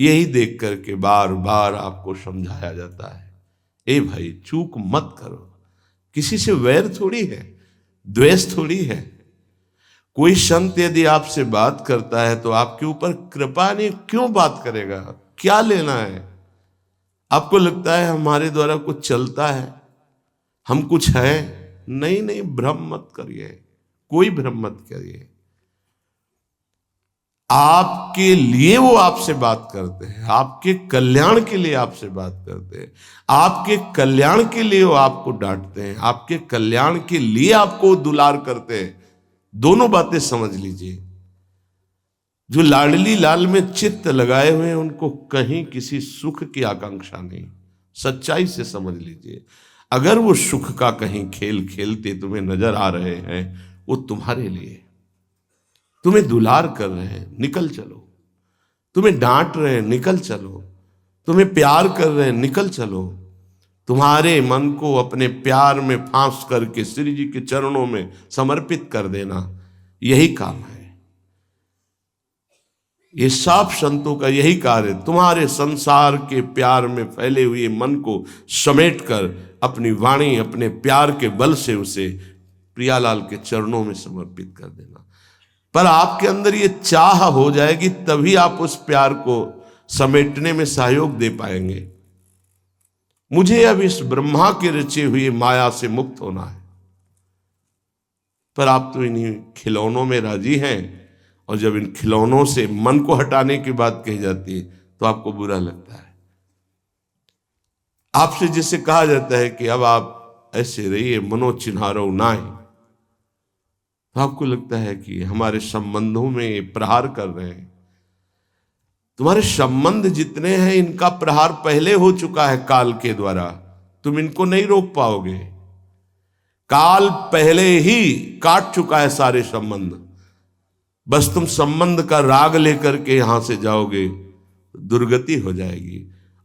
यही देख करके बार बार आपको समझाया जाता है, ए भाई चूक मत करो। किसी से वैर थोड़ी है, द्वेष थोड़ी है। कोई संत यदि आपसे बात करता है तो आपके ऊपर कृपा नहीं, क्यों बात करेगा? क्या लेना है? आपको लगता है हमारे द्वारा कुछ चलता है, हम कुछ है? नहीं नहीं, भ्रम मत करिए, कोई भ्रम मत करिए। आपके लिए वो आपसे बात करते हैं, आपके कल्याण के लिए आपसे बात करते हैं, आपके कल्याण के लिए वो आपको डांटते हैं, आपके कल्याण के लिए आपको दुलार करते हैं। दोनों बातें समझ लीजिए। जो लाडली लाल में चित्त लगाए हुए हैं उनको कहीं किसी सुख की आकांक्षा नहीं। सच्चाई से समझ लीजिए, अगर वो सुख का कहीं खेल खेलते तुम्हें नजर आ रहे हैं, वो तुम्हारे लिए, तुम्हें दुलार कर रहे हैं, निकल चलो। तुम्हें डांट रहे हैं, निकल चलो। तुम्हें प्यार कर रहे हैं, निकल चलो। तुम्हारे मन को अपने प्यार में फांस करके श्री जी के चरणों में समर्पित कर देना, यही काम है। ये सब संतों का यही कार्य है। तुम्हारे संसार के प्यार में फैले हुए मन को समेटकर अपनी वाणी, अपने प्यार के बल से उसे प्रियालाल के चरणों में समर्पित कर देना। पर आपके अंदर ये चाह हो जाएगी, तभी आप उस प्यार को समेटने में सहयोग दे पाएंगे। मुझे अब इस ब्रह्मा के रचे हुए माया से मुक्त होना है, पर आप तो इन्हीं खिलौनों में राजी हैं। और जब इन खिलौनों से मन को हटाने की बात कही जाती है तो आपको बुरा लगता है। आपसे जिसे कहा जाता है कि अब आप ऐसे रहिए, मनो चिन्हारो नाय, तो आपको लगता है कि हमारे संबंधों में प्रहार कर रहे हैं। तुम्हारे संबंध जितने हैं इनका प्रहार पहले हो चुका है काल के द्वारा, तुम इनको नहीं रोक पाओगे। काल पहले ही काट चुका है सारे संबंध। बस तुम संबंध का राग लेकर के यहां से जाओगे, दुर्गति हो जाएगी।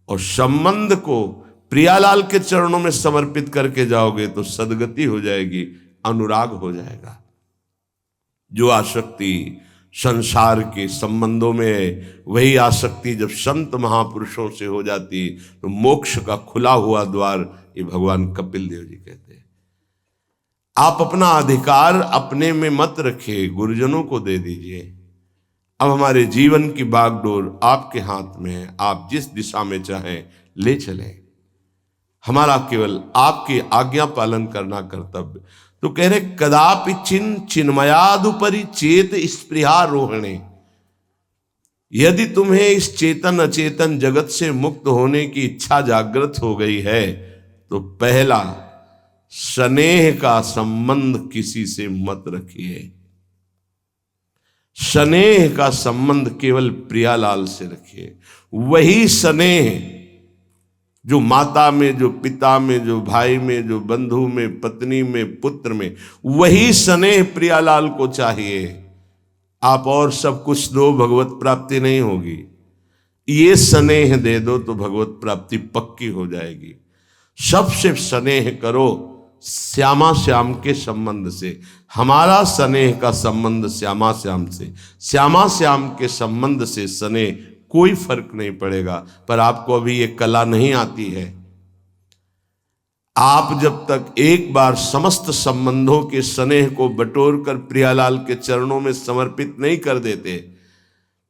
और संबंध को प्रियालाल के चरणों में समर्पित करके जाओगे तो सदगति हो जाएगी, अनुराग हो जाएगा। जो आसक्ति संसार के संबंधों में है, वही आसक्ति जब संत महापुरुषों से हो जाती तो मोक्ष का खुला हुआ द्वार, ये भगवान कपिल देव जी कहते हैं। आप अपना अधिकार अपने में मत रखिए, गुरुजनों को दे दीजिए। अब हमारे जीवन की बागडोर आपके हाथ में है, आप जिस दिशा में चाहें ले चलें। हमारा केवल आपकी आज्ञा पालन करना कर्तव्य। तो कह रहे कदापि चिन्मयादुपरि चेत स्पृहा रोहिणे। यदि तुम्हें इस चेतन अचेतन जगत से मुक्त होने की इच्छा जागृत हो गई है तो पहला, स्नेह का संबंध किसी से मत रखिए। स्नेह का संबंध केवल प्रियालाल से रखिए। वही स्नेह जो माता में, जो पिता में, जो भाई में, जो बंधु में, पत्नी में, पुत्र में, वही स्नेह प्रियालाल को चाहिए। आप और सब कुछ दो, भगवत प्राप्ति नहीं होगी। ये स्नेह दे दो तो भगवत प्राप्ति पक्की हो जाएगी। सबसे स्नेह करो श्यामा श्याम के संबंध से। हमारा स्नेह का संबंध श्यामा श्याम से, श्यामा श्याम के संबंध से स्नेह कोई फर्क नहीं पड़ेगा। पर आपको अभी ये कला नहीं आती है। आप जब तक एक बार समस्त संबंधों के स्नेह को बटोर कर प्रियालाल के चरणों में समर्पित नहीं कर देते,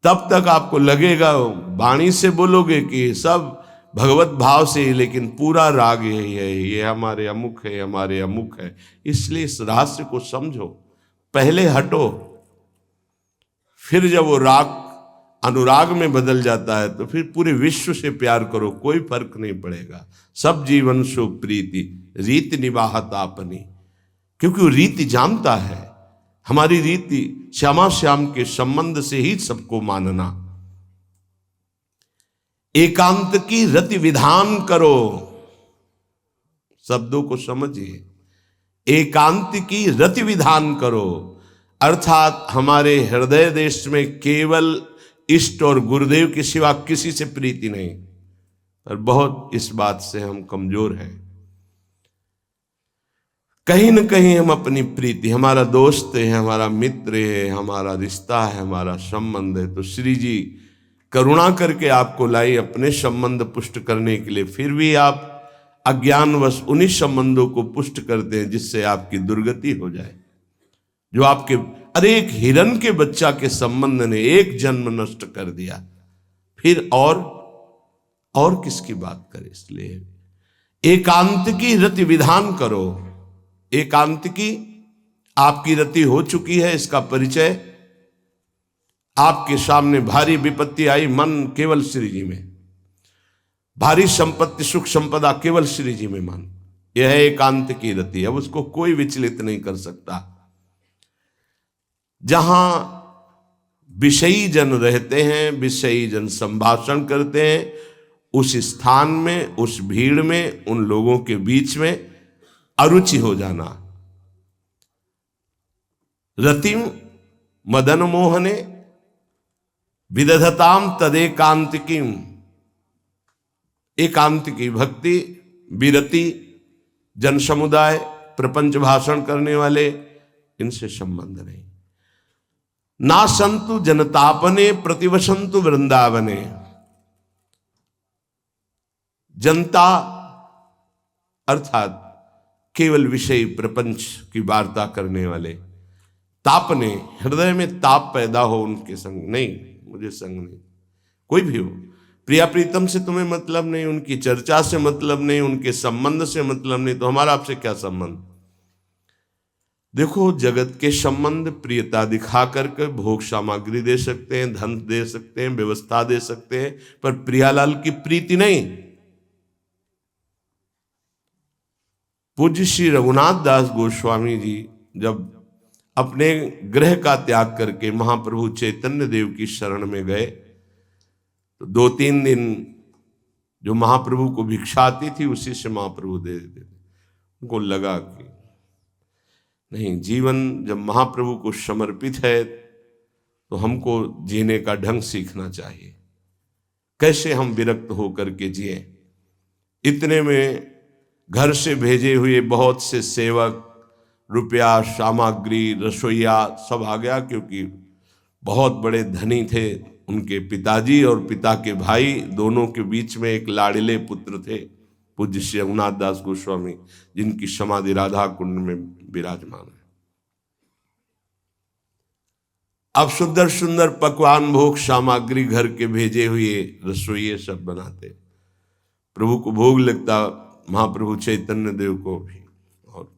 तब तक आपको लगेगा, वाणी से बोलोगे कि सब भगवत भाव से, लेकिन पूरा राग यही है, ये हमारे अमुक है, हमारे अमुक है। इसलिए इस रहस्य को समझो, पहले हटो, फिर जब वो राग अनुराग में बदल जाता है तो फिर पूरे विश्व से प्यार करो, कोई फर्क नहीं पड़ेगा। सब जीवन सो प्रीति रीति निवाहत आपनी, क्योंकि वो रीति जानता है। हमारी रीति श्यामा श्याम के संबंध से ही सबको मानना। एकांत की रति विधान करो, शब्दों को समझिए। एकांत की रति विधान करो, अर्थात हमारे हृदय देश में केवल इष्ट और गुरुदेव के सिवा किसी से प्रीति नहीं। पर बहुत इस बात से हम कमजोर हैं। कहीं न कहीं हम अपनी प्रीति, हमारा दोस्त है, हमारा मित्र है, हमारा रिश्ता है, हमारा संबंध है, तो श्री जी करुणा करके आपको लाई अपने संबंध पुष्ट करने के लिए, फिर भी आप अज्ञानवश उन्हीं संबंधों को पुष्ट करते हैं जिससे आपकी दुर्गति हो जाए। जो आपके अरे एक हिरण के बच्चा के संबंध ने एक जन्म नष्ट कर दिया, फिर और किसकी बात करें। इसलिए एकांत की रति विधान करो। एकांत की आपकी रति हो चुकी है, इसका परिचय आपके सामने भारी विपत्ति आई, मन केवल श्री जी में, भारी संपत्ति सुख संपदा केवल श्री जी में मन, यह है एकांत की रति। अब उसको कोई विचलित नहीं कर सकता। जहां विषयी जन रहते हैं, विषयी जन संभाषण करते हैं, उस स्थान में, उस भीड़ में, उन लोगों के बीच में अरुचि हो जाना। रतिम मदन मोहने विदधताम तदेकांतिकीम। एकांत की भक्ति, विरति, जन समुदाय, प्रपंच भाषण करने वाले, इनसे संबंध नहीं। ना संतु जनतापने प्रतिवसंतु वृंदावने। जनता अर्थात केवल विषय प्रपंच की वार्ता करने वाले, तापने, हृदय में ताप पैदा हो उनके संग नहीं, मुझे संग नहीं, कोई भी हो, प्रिया प्रीतम से तुम्हें मतलब नहीं, उनकी चर्चा से मतलब नहीं, उनके संबंध से मतलब नहीं, तो हमारा आपसे क्या संबंध। देखो, जगत के संबंध प्रियता दिखा करके भोग सामग्री दे सकते हैं, धन दे सकते हैं, व्यवस्था दे सकते हैं, पर प्रियालाल की प्रीति नहीं। पूज्य श्री रघुनाथ दास गोस्वामी जी जब अपने गृह का त्याग करके महाप्रभु चैतन्य देव की शरण में गए, तो 2-3 दिन जो महाप्रभु को भिक्षा आती थी उसी से महाप्रभु दे देते थे। उनको लगा कि नहीं, जीवन जब महाप्रभु को समर्पित है तो हमको जीने का ढंग सीखना चाहिए, कैसे हम विरक्त होकर के जिए। इतने में घर से भेजे हुए बहुत से सेवक, रुपया, सामग्री, रसोईया सब आ गया, क्योंकि बहुत बड़े धनी थे उनके पिताजी, और पिता के भाई दोनों के बीच में एक लाड़ले पुत्र थे, पूज्य श्री रघुनाथ दास गोस्वामी, जिनकी समाधि राधा कुंड में विराजमान है। अब सुंदर सुंदर पकवान, भोग सामग्री घर के भेजे हुए रसोइये सब बनाते, प्रभु को भोग लगता, महाप्रभु चैतन्य देव को भी। और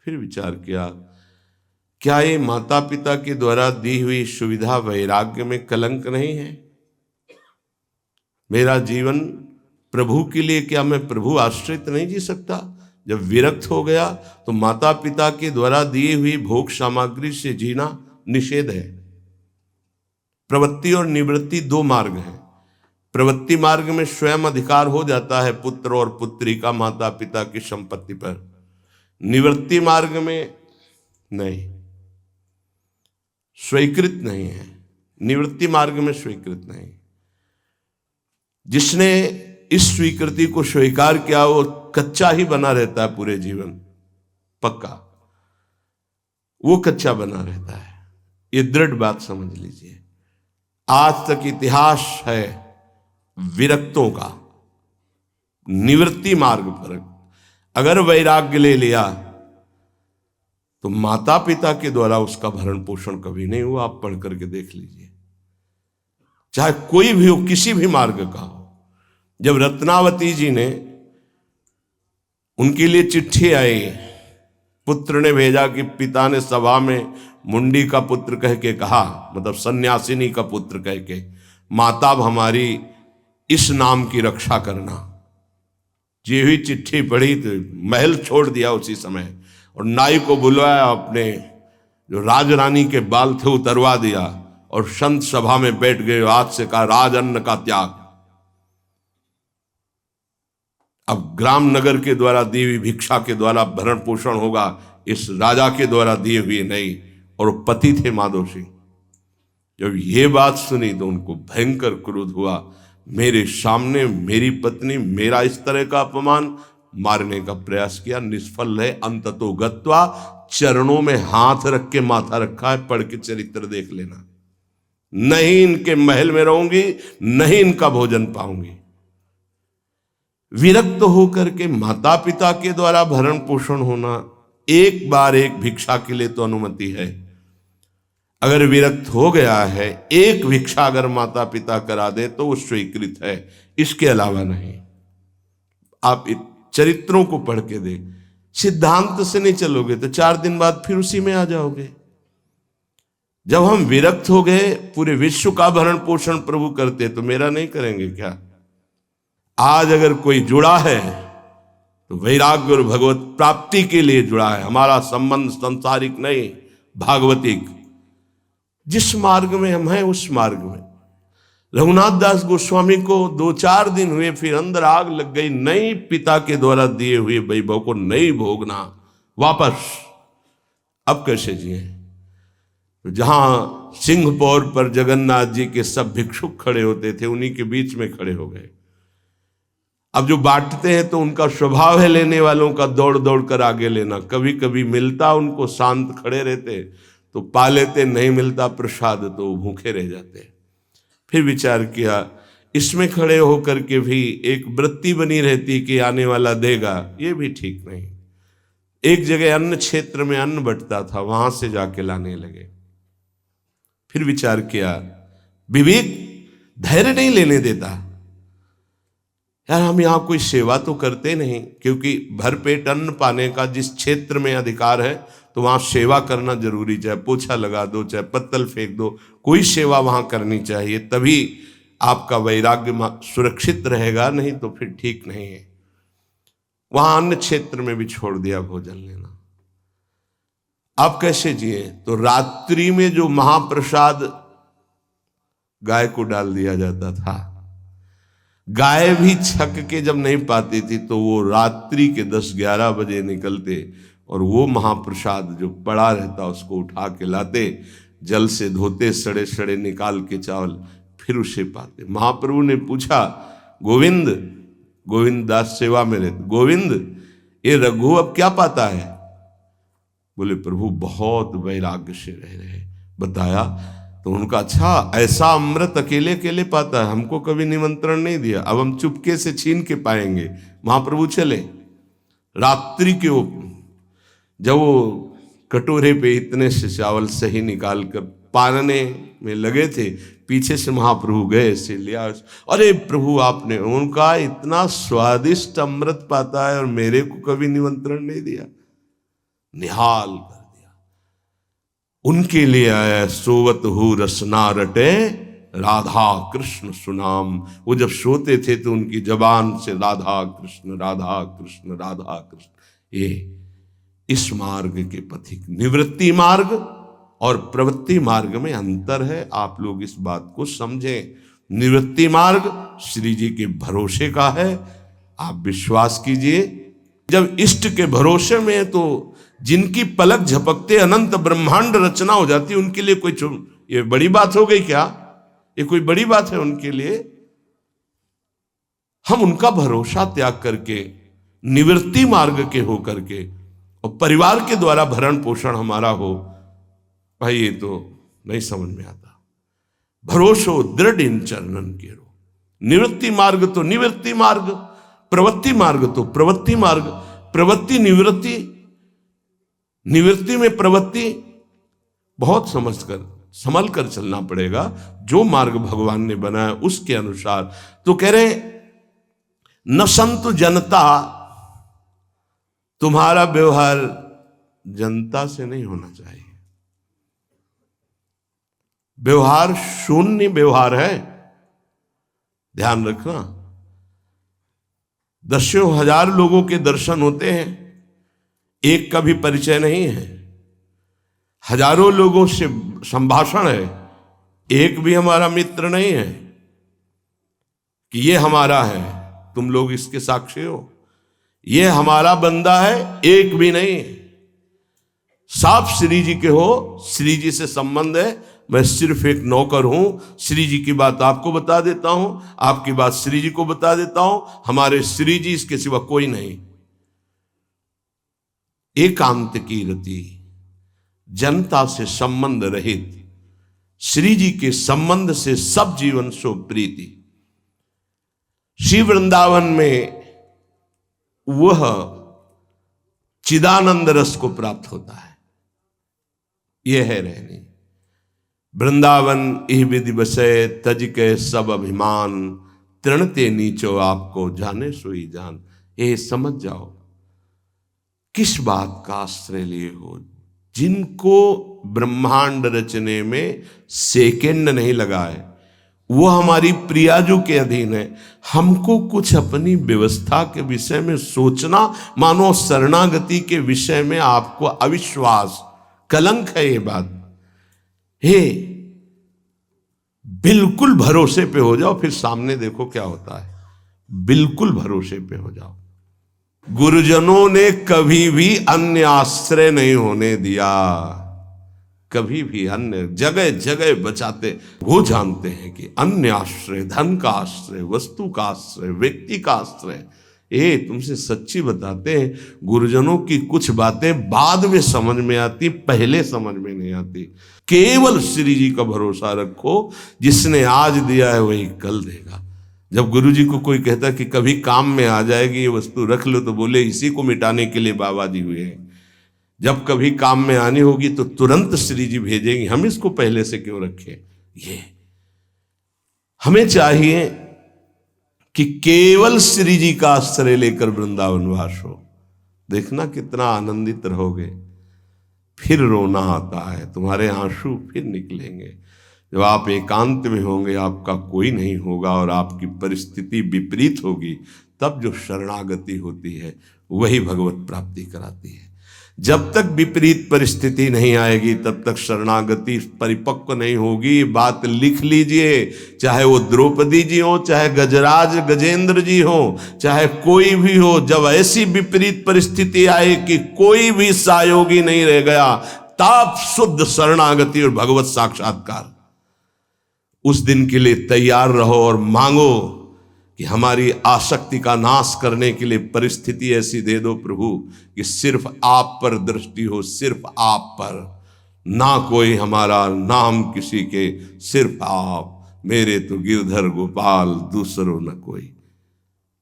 फिर विचार किया, क्या ये माता पिता के द्वारा दी हुई सुविधा वैराग्य में कलंक नहीं है? मेरा जीवन प्रभु के लिए, क्या मैं प्रभु आश्रित नहीं जी सकता? जब विरक्त हो गया तो माता पिता के द्वारा दी हुई भोग सामग्री से जीना निषेध है। प्रवृत्ति और निवृत्ति 2 मार्ग हैं। प्रवृत्ति मार्ग में स्वयं अधिकार हो जाता है पुत्र और पुत्री का माता पिता की संपत्ति पर, निवृत्ति मार्ग में नहीं, स्वीकृत नहीं है। निवृत्ति मार्ग में स्वीकृत नहीं। जिसने इस स्वीकृति को स्वीकार किया वो कच्चा ही बना रहता है पूरे जीवन, पक्का वो कच्चा बना रहता है। ये दृढ़ बात समझ लीजिए। आज तक इतिहास है विरक्तों का। निवृत्ति मार्ग पर अगर वैराग्य ले लिया तो माता पिता के द्वारा उसका भरण पोषण कभी नहीं हुआ। आप पढ़ करके देख लीजिए, चाहे कोई भी हो, किसी भी मार्ग का हो। जब रत्नावती जी ने, उनके लिए चिट्ठी आई, पुत्र ने भेजा कि पिता ने सभा में मुंडी का पुत्र कह के कहा, मतलब सन्यासिनी का पुत्र कह के, माता अब हमारी इस नाम की रक्षा करना। ये हुई चिट्ठी पढ़ी तो महल छोड़ दिया उसी समय, और नाई को बुलवाया, अपने जो राजरानी के बाल थे उतरवा दिया, और संत सभा में बैठ गए। आज से कहा राजअन्न का त्याग। अब ग्राम नगर के द्वारा दी हुई भिक्षा के द्वारा भरण पोषण होगा, इस राजा के द्वारा दिए हुए नहीं। और पति थे माधव सिंह। जब ये बात सुनी तो उनको भयंकर क्रोध हुआ। मेरे सामने मेरी पत्नी, मेरा इस तरह का अपमान, मारने का प्रयास किया, निष्फल है। अंततो गत्वा, चरणों में हाथ रख के माथा रखा है, पढ़ के चरित्र देख लेना। नहीं इनके महल में रहूंगी, नहीं इनका भोजन पाऊंगी। विरक्त होकर के माता पिता के द्वारा भरण पोषण होना, एक बार एक भिक्षा के लिए तो अनुमति है। अगर विरक्त हो गया है, एक भिक्षा अगर माता पिता करा दे तो वो स्वीकृत है, इसके अलावा नहीं। आप चरित्रों को पढ़ के दे, सिद्धांत से नहीं चलोगे तो 4 दिन बाद फिर उसी में आ जाओगे। जब हम विरक्त हो गए, पूरे विश्व का भरण पोषण प्रभु करते, तो मेरा नहीं करेंगे क्या? आज अगर कोई जुड़ा है तो वैराग्य और भगवत प्राप्ति के लिए जुड़ा है। हमारा संबंध संसारिक नहीं, भागवतिक। जिस मार्ग में हम हैं उस मार्ग में। रघुनाथ दास गोस्वामी को 2-4 दिन हुए, फिर अंदर आग लग गई, नहीं पिता के द्वारा दिए हुए वैभव को नहीं भोगना, वापस। अब कैसे जिए? तो जहां सिंहपौर पर जगन्नाथ जी के सब भिक्षुक खड़े होते थे, उन्हीं के बीच में खड़े हो गए। अब जो बांटते हैं तो उनका स्वभाव है लेने वालों का दौड़ दौड़ कर आगे लेना। कभी कभी मिलता, उनको शांत खड़े रहते तो पा लेते, नहीं मिलता प्रसाद तो भूखे रह जाते। फिर विचार किया, इसमें खड़े होकर के भी एक वृत्ति बनी रहती कि आने वाला देगा, ये भी ठीक नहीं। एक जगह अन्न क्षेत्र में अन्न बंटता था, वहां से जाके लाने लगे। फिर विचार किया, विवेक धैर्य नहीं लेने देता। यार हम यहां कोई सेवा तो करते नहीं, क्योंकि भरपेट अन्न पाने का जिस क्षेत्र में अधिकार है तो वहां सेवा करना जरूरी। चाहे पोछा लगा दो, चाहे पत्तल फेंक दो, कोई सेवा वहां करनी चाहिए, तभी आपका वैराग्य सुरक्षित रहेगा, नहीं तो फिर ठीक नहीं है। वहां अन्य क्षेत्र में भी छोड़ दिया भोजन लेना। अब कैसे जिए? तो रात्रि में जो महाप्रसाद गाय को डाल दिया जाता था, गाय भी छक के जब नहीं पाती थी तो वो रात्रि के 10-11 बजे निकलते और वो महाप्रसाद जो पड़ा रहता उसको उठा के लाते, जल से धोते, सड़े सड़े निकाल के चावल, फिर उसे पाते। महाप्रभु ने पूछा, गोविंद, गोविंद दास सेवा में रहते, गोविंद ये रघु अब क्या पाता है? बोले प्रभु बहुत वैराग्य से रह रहे। बताया तो उनका, अच्छा ऐसा अमृत अकेले अकेले पाता है, हमको कभी निमंत्रण नहीं दिया, अब हम चुपके से छीन के पाएंगे। महाप्रभु चले रात्रि के, जब वो कटोरे पे इतने से चावल सही निकाल कर पानने में लगे थे, पीछे से महाप्रभु गए, से लिया। अरे प्रभु आपने, उनका इतना स्वादिष्ट अमृत पाता है और मेरे को कभी निमंत्रण नहीं दिया, निहाल कर दिया। उनके लिए आया, सोवत हु रसना रटे राधा कृष्ण सुनाम। वो जब सोते थे तो उनकी जबान से राधा कृष्ण राधा कृष्ण राधा कृष्ण। ये इस मार्ग के पथिक। निवृत्ति मार्ग और प्रवृत्ति मार्ग में अंतर है, आप लोग इस बात को समझें। निवृत्ति मार्ग श्री जी के भरोसे का है, आप विश्वास कीजिए। जब इष्ट के भरोसे में है तो जिनकी पलक झपकते अनंत ब्रह्मांड रचना हो जाती, उनके लिए कोई ये बड़ी बात हो गई क्या? ये कोई बड़ी बात है उनके लिए? हम उनका भरोसा त्याग करके निवृत्ति मार्ग के हो करके और परिवार के द्वारा भरण पोषण हमारा हो, भाई ये तो नहीं समझ में आता। भरोसो दृढ़ इन चरणन के रो। निवृत्ति मार्ग तो निवृत्ति मार्ग, प्रवृत्ति मार्ग तो प्रवृत्ति मार्ग। प्रवृत्ति निवृत्ति, निवृत्ति में प्रवृत्ति, बहुत समझकर संभल कर चलना पड़ेगा। जो मार्ग भगवान ने बनाया उसके अनुसार। तो कह रहे न संतु जनता, तुम्हारा व्यवहार जनता से नहीं होना चाहिए। व्यवहार शून्य व्यवहार है, ध्यान रखना। दसियों हजार लोगों के दर्शन होते हैं, एक का भी परिचय नहीं है। हजारों लोगों से संभाषण है, एक भी हमारा मित्र नहीं है कि ये हमारा है, तुम लोग इसके साक्षी हो। ये हमारा बंदा है, एक भी नहीं। साफ श्री जी के हो, श्री जी से संबंध है, मैं सिर्फ एक नौकर हूं। श्री जी की बात आपको बता देता हूं, आपकी बात श्री जी को बता देता हूं। हमारे श्री जी, इसके सिवा कोई नहीं। एकांत की रति, जनता से संबंध रहित, श्री जी के संबंध से सब जीवन सो प्रीति। श्री वृंदावन में वह चिदानंद रस को प्राप्त होता है। यह है रहनी। वृंदावन इह विधि बसे तज के सब अभिमान, तृणते नीचो आपको जाने सोई जान। ये समझ जाओ किस बात का आश्रय लिए हो। जिनको ब्रह्मांड रचने में सेकेंड नहीं लगा है, वो हमारी प्रियाजू के अधीन है। हमको कुछ अपनी व्यवस्था के विषय में सोचना, मानो शरणागति के विषय में आपको अविश्वास, कलंक है ये बात। हे, बिल्कुल भरोसे पे हो जाओ, फिर सामने देखो क्या होता है। बिल्कुल भरोसे पे हो जाओ। गुरुजनों ने कभी भी अन्य आश्रय नहीं होने दिया, कभी भी अन्य जगह जगह बचाते। वो जानते हैं कि अन्य आश्रय, धन का आश्रय, वस्तु का आश्रय, व्यक्ति का आश्रय, ये तुमसे सच्ची बताते हैं, गुरुजनों की कुछ बातें बाद में समझ में आती, पहले समझ में नहीं आती। केवल श्री जी का भरोसा रखो, जिसने आज दिया है वही कल देगा। जब गुरु जी को कोई कहता कि कभी काम में आ जाएगी ये वस्तु, रख लो, तो बोले इसी को मिटाने के लिए बाबा जी हुए हैं। जब कभी काम में आनी होगी तो तुरंत श्री जी भेजेंगे, हम इसको पहले से क्यों रखें। ये हमें चाहिए कि केवल श्री जी का आश्रय लेकर वृंदावन वास हो। देखना कितना आनंदित रहोगे। फिर रोना आता है, तुम्हारे आंसू फिर निकलेंगे। जब आप एकांत में होंगे, आपका कोई नहीं होगा और आपकी परिस्थिति विपरीत होगी, तब जो शरणागति होती है वही भगवत प्राप्ति कराती है। जब तक विपरीत परिस्थिति नहीं आएगी तब तक शरणागति परिपक्व नहीं होगी। ये बात लिख लीजिए, चाहे वो द्रौपदी जी हो, चाहे गजराज गजेंद्र जी हो, चाहे कोई भी हो। जब ऐसी विपरीत परिस्थिति आए कि कोई भी सहयोगी नहीं रह गया, तब शुद्ध शरणागति और भगवत साक्षात्कार। उस दिन के लिए तैयार रहो और मांगो कि हमारी आसक्ति का नाश करने के लिए परिस्थिति ऐसी दे दो प्रभु कि सिर्फ आप पर दृष्टि हो, सिर्फ आप पर, ना कोई हमारा, ना हम किसी के, सिर्फ आप। मेरे तो गिरधर गोपाल, दूसरों न कोई।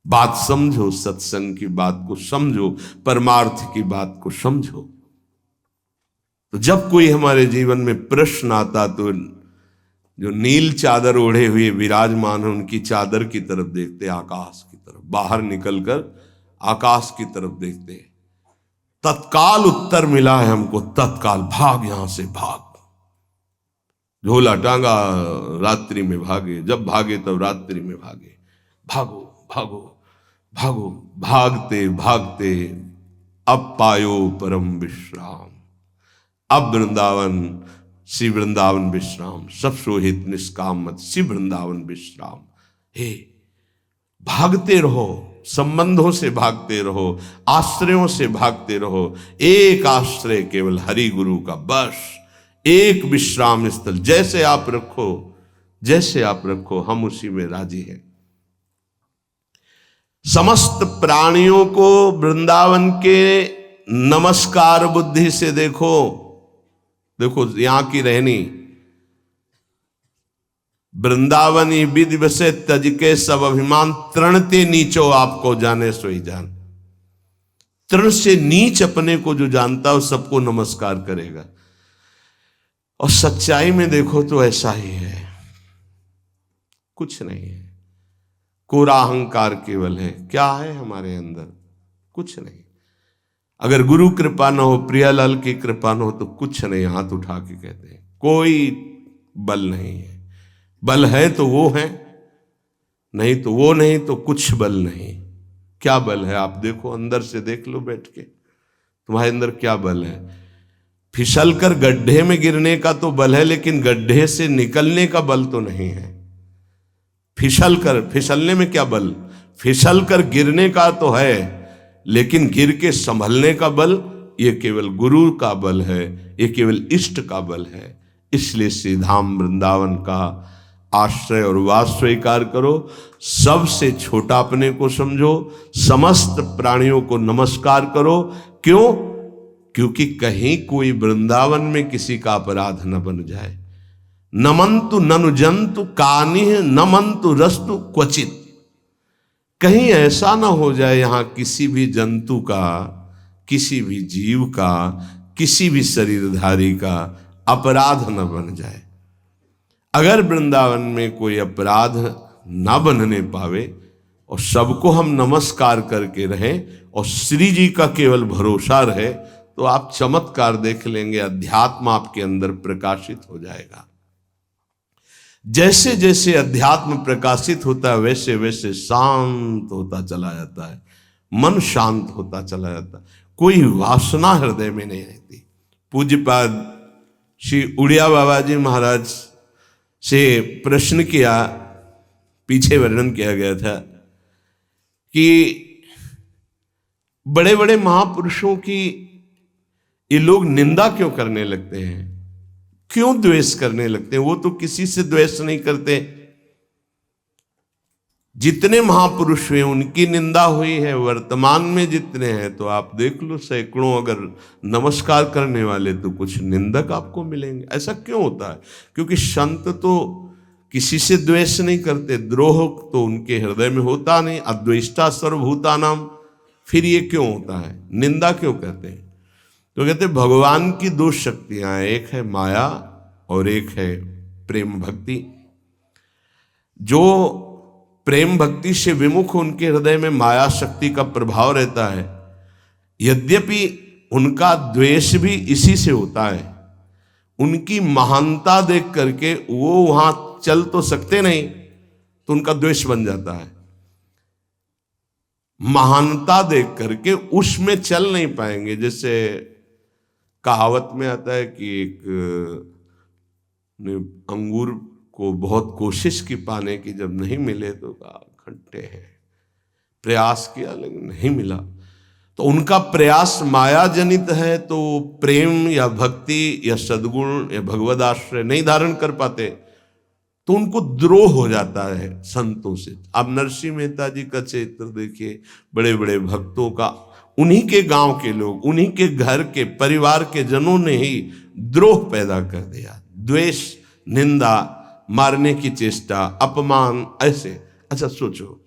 बात समझो, सत्संग की बात को समझो, परमार्थ की बात को समझो। तो जब कोई हमारे जीवन में प्रश्न आता तो जो नील चादर ओढ़े हुए विराजमान है, उनकी चादर की तरफ देखते, आकाश की तरफ। बाहर निकलकर आकाश की तरफ देखते। तत्काल उत्तर मिला है हमको, तत्काल भाग, यहां से भाग। झोला टांगा, रात्रि में भागे, जब भागे तब रात्रि में भागे। भागो भागो भागो, भागते भागते अब पायो परम विश्राम। अब वृंदावन, श्री वृंदावन विश्राम, सब सोहित निष्काम मत, श्री वृंदावन विश्राम। हे, भागते रहो, संबंधों से भागते रहो, आश्रयों से भागते रहो। एक आश्रय केवल हरि गुरु का, बस एक विश्राम स्थल। जैसे आप रखो, जैसे आप रखो, हम उसी में राजी हैं। समस्त प्राणियों को वृंदावन के नमस्कार बुद्धि से देखो। देखो यहां की रहनी, वृंदावनी विधि बसे तज के सब अभिमान, तृणते नीचो आपको जाने सोई जान। तृण से नीच अपने को जो जानता है सबको नमस्कार करेगा। और सच्चाई में देखो तो ऐसा ही है, कुछ नहीं है। कोरा अहंकार केवल है। क्या है हमारे अंदर? कुछ नहीं। अगर गुरु कृपा न हो, प्रियालाल की कृपा न हो, तो कुछ नहीं। हाथ उठा के कहते हैं कोई बल नहीं है। बल है तो वो है, नहीं तो वो नहीं, तो कुछ बल नहीं। क्या बल है? आप देखो, अंदर से देख लो बैठ के, तुम्हारे अंदर क्या बल है। फिसल कर गड्ढे में गिरने का तो बल है, लेकिन गड्ढे से निकलने का बल तो नहीं है। फिसलने में क्या बल? फिसल कर गिरने का तो है, लेकिन गिर के संभलने का बल ये केवल गुरु का बल है, ये केवल इष्ट का बल है। इसलिए श्री धाम वृंदावन का आश्रय और वास स्वीकार करो। सबसे छोटा अपने को समझो, समस्त प्राणियों को नमस्कार करो। क्यों? क्योंकि कहीं कोई वृंदावन में किसी का अपराध न बन जाए। नमंतु ननु जंतु कानिह नमंतु रस्तु क्वचित। कहीं ऐसा ना हो जाए यहां किसी भी जंतु का, किसी भी जीव का, किसी भी शरीरधारी का अपराध न बन जाए। अगर वृंदावन में कोई अपराध ना बनने पावे और सबको हम नमस्कार करके रहें और श्री जी का केवल भरोसा रहे, तो आप चमत्कार देख लेंगे, अध्यात्म आपके अंदर प्रकाशित हो जाएगा। जैसे जैसे अध्यात्म प्रकाशित होता है वैसे वैसे शांत होता चला जाता है, मन शांत होता चला जाता है, कोई वासना हृदय में नहीं रहती। पूज्यपाद श्री उड़िया बाबा जी महाराज से प्रश्न किया, पीछे वर्णन किया गया था कि बड़े बड़े महापुरुषों की ये लोग निंदा क्यों करने लगते हैं, क्यों द्वेष करने लगते हैं? वो तो किसी से द्वेष नहीं करते। जितने महापुरुष हुए उनकी निंदा हुई है, वर्तमान में जितने हैं तो आप देख लो सैकड़ों अगर नमस्कार करने वाले तो कुछ निंदक आपको मिलेंगे। ऐसा क्यों होता है? क्योंकि संत तो किसी से द्वेष नहीं करते, द्रोह तो उनके हृदय में होता नहीं, अद्वेष्टा सर्वभूतानाम। फिर ये क्यों होता है, निंदा क्यों कहते हैं? तो कहते भगवान की दो शक्तियां हैं, एक है माया और एक है प्रेम भक्ति। जो प्रेम भक्ति से विमुख उनके हृदय में माया शक्ति का प्रभाव रहता है, यद्यपि उनका द्वेष भी इसी से होता है। उनकी महानता देख करके वो वहां चल तो सकते नहीं, तो उनका द्वेष बन जाता है। महानता देख करके उसमें चल नहीं पाएंगे। जैसे कहावत में आता है कि एक ने अंगूर को बहुत कोशिश की पाने की, जब नहीं मिले तो कहा खट्टे हैं, प्रयास किया लेकिन नहीं मिला। तो उनका प्रयास माया जनित है, तो प्रेम या भक्ति या सद्गुण या भगवद आश्रय नहीं धारण कर पाते, तो उनको द्रोह हो जाता है संतों से। आप नरसिंह मेहता जी का चरित्र देखिए, बड़े बड़े भक्तों का, उन्हीं के गांव के लोग, उन्हीं के घर के परिवार के जनों ने ही द्रोह पैदा कर दिया। द्वेष, निंदा, मारने की चेष्टा, अपमान, ऐसे। अच्छा सोचो,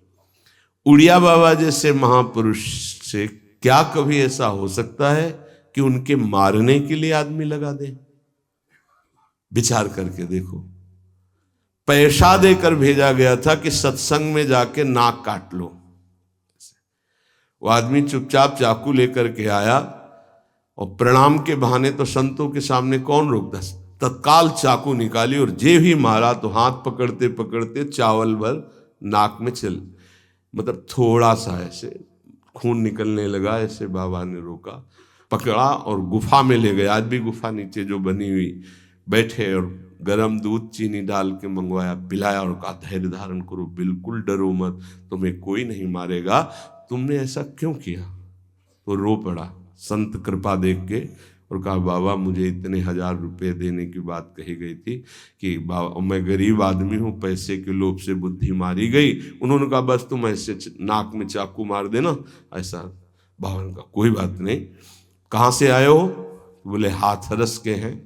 उड़िया बाबा जैसे महापुरुष से क्या कभी ऐसा हो सकता है कि उनके मारने के लिए आदमी लगा दे? विचार करके देखो। पैसा देकर भेजा गया था कि सत्संग में जाके नाक काट लो। वो आदमी चुपचाप चाकू लेकर के आया और प्रणाम के बहाने तो संतों के सामने कौन रोकता, तत्काल चाकू निकाली और जे ही मारा तो हाथ पकड़ते पकड़ते चावल भर नाक में चल, मतलब थोड़ा सा ऐसे खून निकलने लगा। ऐसे बाबा ने रोका, पकड़ा और गुफा में ले गए। आज भी गुफा नीचे जो बनी हुई, बैठे और गरम दूध चीनी डाल के मंगवाया, पिलाया और कहा धैर्य धारण करो, बिल्कुल डरो मत, तुम्हें कोई नहीं मारेगा, तुमने ऐसा क्यों किया? तो रो पड़ा संत कृपा देख के और कहा बाबा मुझे इतने 1000 रुपए देने की बात कही गई थी कि बाबा मैं गरीब आदमी हूँ, पैसे के लोभ से बुद्धि मारी गई। उन्होंने कहा बस तुम ऐसे नाक में चाकू मार देना। ऐसा बाबा ने कहा कोई बात नहीं, कहाँ से आए हो? बोले हाथरस के हैं।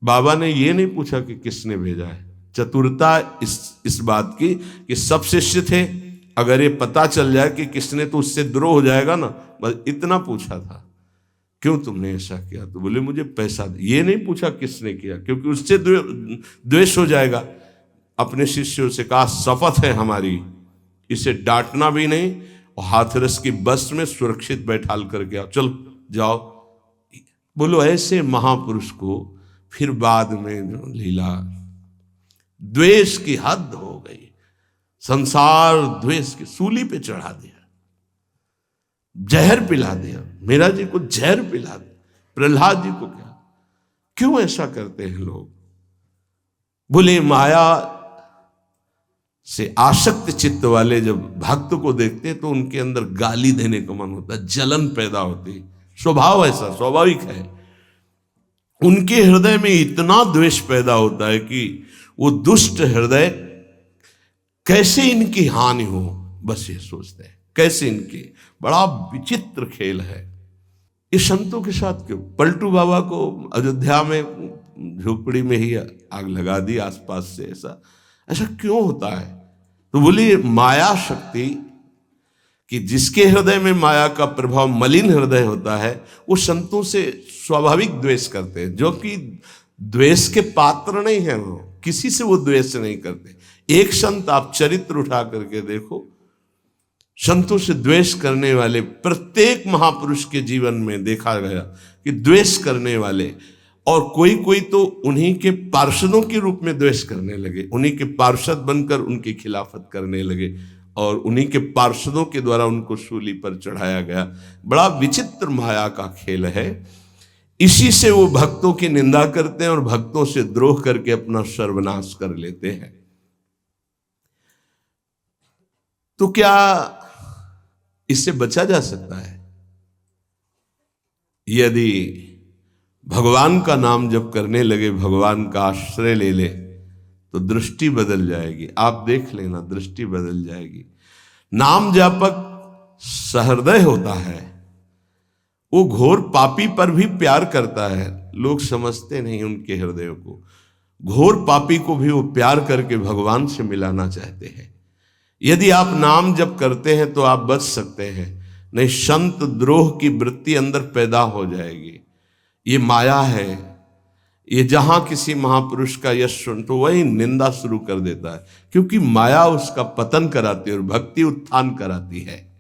बाबा ने ये नहीं पूछा कि किसने भेजा है। चतुरता इस बात की कि सब शिष्य थे, अगर ये पता चल जाए कि किसने, तो उससे द्रोह हो जाएगा ना, बस इतना पूछा था क्यों तुमने ऐसा किया? तो बोले मुझे पैसा दे। ये नहीं पूछा किसने किया, क्योंकि उससे द्वेष हो जाएगा। अपने शिष्यों से कहा शपथ है हमारी, इसे डांटना भी नहीं और हाथरस की बस में सुरक्षित बैठाल करके आओ, चल जाओ। बोलो ऐसे महापुरुष को फिर बाद में लीला, द्वेष की हद हो गई, संसार द्वेष की सूली पे चढ़ा दिया, जहर पिला दिया। मेरा जी को जहर पिला दिया, प्रहलाद जी को क्या? क्यों ऐसा करते हैं लोग? बोले माया से आसक्त चित्त वाले जब भक्त को देखते हैं तो उनके अंदर गाली देने का मन होता है, जलन पैदा होती, स्वभाव ऐसा स्वाभाविक है। उनके हृदय में इतना द्वेष पैदा होता है कि वो दुष्ट हृदय कैसे इनकी हानि हो, बस ये सोचते हैं कैसे इनकी। बड़ा विचित्र खेल है। इस संतों के साथ क्यों? पलटू बाबा को अयोध्या में झोपड़ी में ही आग लगा दी आसपास से। ऐसा ऐसा क्यों होता है? तो बोली माया शक्ति कि जिसके हृदय में माया का प्रभाव, मलिन हृदय होता है, वो संतों से स्वाभाविक द्वेष करते हैं, जो कि द्वेष के पात्र नहीं है। वो किसी से वो द्वेष नहीं करते। एक संत आप चरित्र उठा करके देखो, संतों से द्वेष करने वाले प्रत्येक महापुरुष के जीवन में देखा गया कि द्वेष करने वाले, और कोई कोई तो उन्हीं के पार्षदों के रूप में द्वेष करने लगे, उन्हीं के पार्षद बनकर उनकी खिलाफत करने लगे और उन्हीं के पार्षदों के द्वारा उनको सूली पर चढ़ाया गया। बड़ा विचित्र माया का खेल है। इसी से वो भक्तों की निंदा करते हैं और भक्तों से द्रोह करके अपना सर्वनाश कर लेते हैं। तो क्या इससे बचा जा सकता है? यदि भगवान का नाम जप करने लगे, भगवान का आश्रय ले ले, तो दृष्टि बदल जाएगी। आप देख लेना, दृष्टि बदल जाएगी। नाम जापक सहृदय होता है, वो घोर पापी पर भी प्यार करता है। लोग समझते नहीं उनके हृदयों को। घोर पापी को भी वो प्यार करके भगवान से मिलाना चाहते हैं। यदि आप नाम जप करते हैं तो आप बच सकते हैं, नहीं संत द्रोह की वृत्ति अंदर पैदा हो जाएगी। ये माया है। ये जहां किसी महापुरुष का यश सुन तो वही निंदा शुरू कर देता है, क्योंकि माया उसका पतन कराती है और भक्ति उत्थान कराती है।